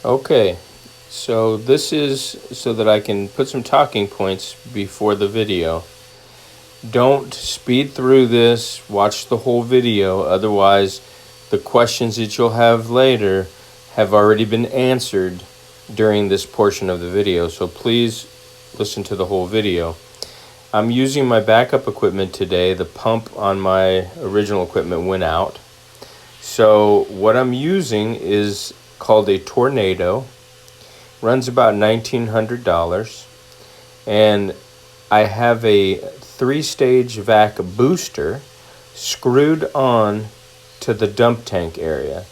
Okay, so this is so that I can put some talking points before the video. Don't speed through this, watch the whole video, otherwise the questions that you'll have later have already been answered during this portion of the video, so please listen to the whole video. I'm using my backup equipment today. The pump on my original equipment went out. So what I'm using is called a Tornado. Runs about $1,900. And I have a 3-stage vac booster screwed on to the dump tank area.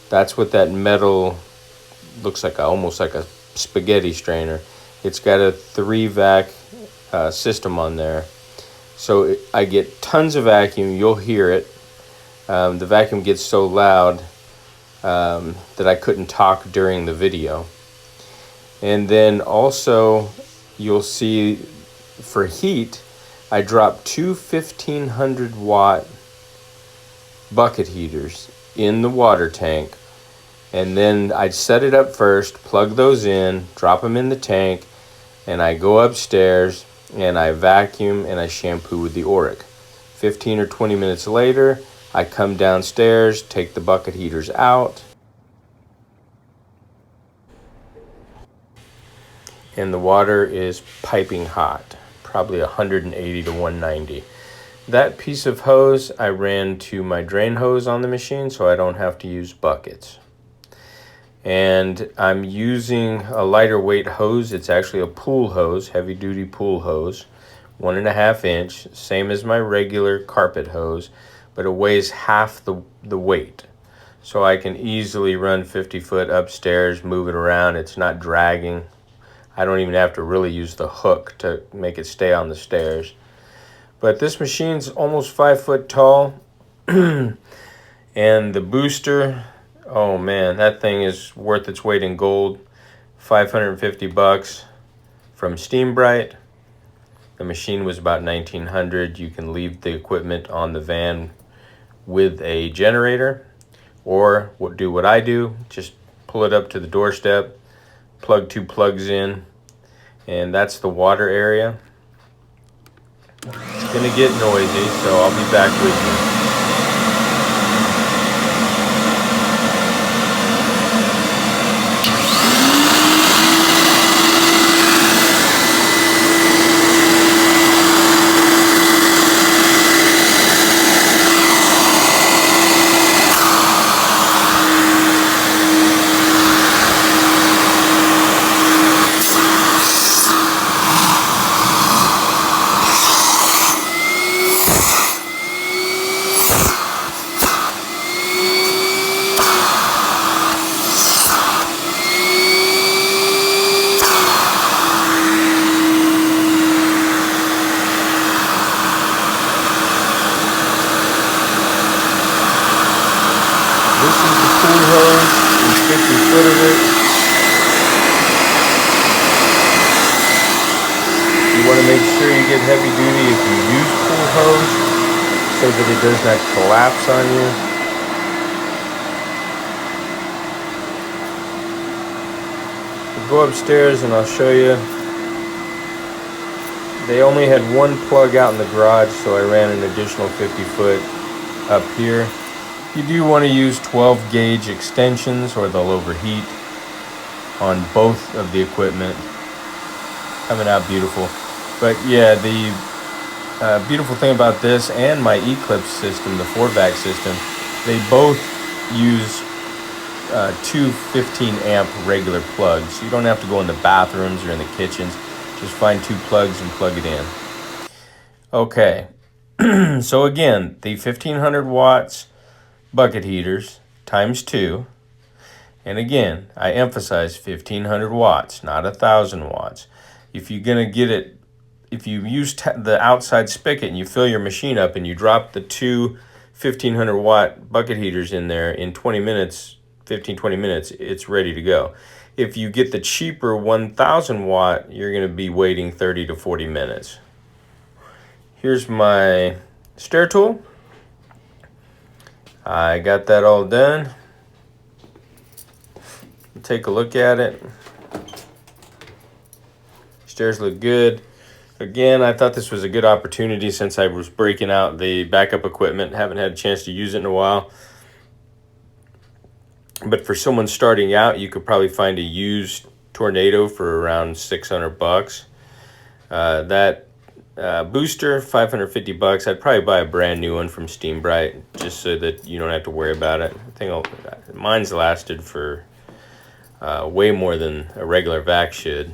That's what that metal looks like, almost like a spaghetti strainer. It's got a 3-vac system on there. So I get tons of vacuum. You'll hear it. The vacuum gets so loud that I couldn't talk during the video. And then also you'll see for heat, I dropped two 1500 watt bucket heaters in the water tank. And then I'd set it up first, plug those in, drop them in the tank, and I go upstairs and I vacuum and I shampoo with the Oreck. 15 or 20 minutes later, I come downstairs, take the bucket heaters out, and the water is piping hot, probably 180 to 190. That piece of hose I ran to my drain hose on the machine so I don't have to use buckets. And I'm using a lighter weight hose. It's actually a pool hose, heavy duty pool hose, 1.5 inch, same as my regular carpet hose, but it weighs half the weight. So I can easily run 50 foot upstairs, move it around. It's not dragging. I don't even have to really use the hook to make it stay on the stairs. But this machine's almost 5 foot tall. And the booster, oh man, that thing is worth its weight in gold. $550 from Steambright. The machine was about $1,900. You can leave the equipment on the van with a generator, or do what I do, just pull it up to the doorstep, plug 2 plugs in, and that's the water area. It's gonna get noisy, so I'll be back with you. This is the pool hose, there's 50 foot of it. You want to make sure you get heavy duty if you use pool hose so that it does not collapse on you. We'll go upstairs and I'll show you. They only had one plug out in the garage, so I ran an additional 50 foot up here. You do want to use 12 gauge extensions or they'll overheat on both of the equipment. Coming out beautiful. But yeah, the beautiful thing about this and my Eclipse system, the 4-vac system, they both use two 15 amp regular plugs. You don't have to go in the bathrooms or in the kitchens. Just find 2 plugs and plug it in. Okay, so again, the 1500 watts bucket heaters times 2. And again, I emphasize 1500 watts, not 1000 watts. If you're gonna get it, if you use the outside spigot and you fill your machine up and you drop the 2 1500 watt bucket heaters in there in 20 minutes, 15-20 minutes, it's ready to go. If you get the cheaper 1000 watt, you're gonna be waiting 30 to 40 minutes. Here's my stair tool. I got that all done. Take a look at it. Stairs look good. Again, I thought this was a good opportunity since I was breaking out the backup equipment. Haven't had a chance to use it in a while. But for someone starting out, you could probably find a used Tornado for around $600. That booster, $550. I'd probably buy a brand new one from Steam Bright just so that you don't have to worry about it. I think mine's lasted for way more than a regular vac should.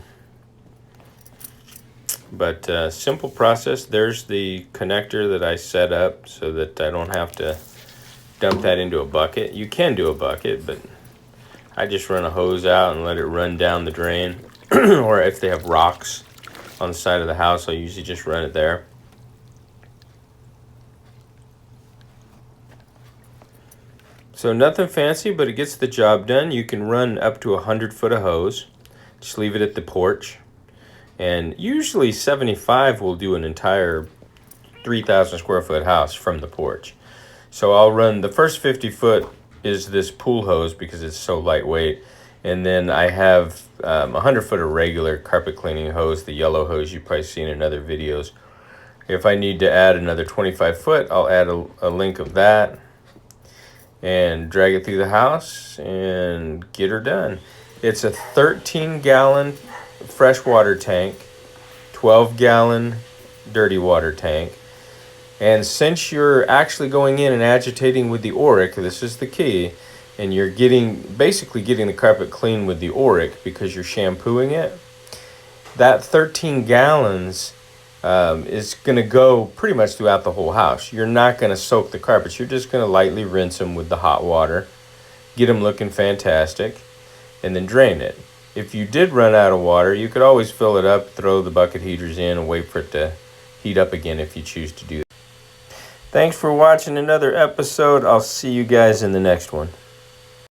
But simple process. There's the connector that I set up so that I don't have to dump that into a bucket. You can do a bucket, but I just run a hose out and let it run down the drain. Or if they have rocks on the side of the house, I'll usually just run it there. So nothing fancy, but it gets the job done. You can run up to 100 foot of hose. Just leave it at the porch. And usually 75 will do an entire 3,000 square foot house from the porch. So I'll run the first 50 foot is this pool hose because it's so lightweight. And then I have 100 foot of regular carpet cleaning hose, the yellow hose you've probably seen in other videos. If I need to add another 25 foot, I'll add a link of that and drag it through the house and get her done. It's a 13-gallon freshwater tank, 12-gallon dirty water tank. And since you're actually going in and agitating with the Oreck, this is the key, and you're basically getting the carpet clean with the Oreck because you're shampooing it, that 13 gallons is going to go pretty much throughout the whole house. You're not going to soak the carpets. You're just going to lightly rinse them with the hot water, get them looking fantastic, and then drain it. If you did run out of water, you could always fill it up, throw the bucket heaters in, and wait for it to heat up again if you choose to do that. Thanks for watching another episode. I'll see you guys in the next one.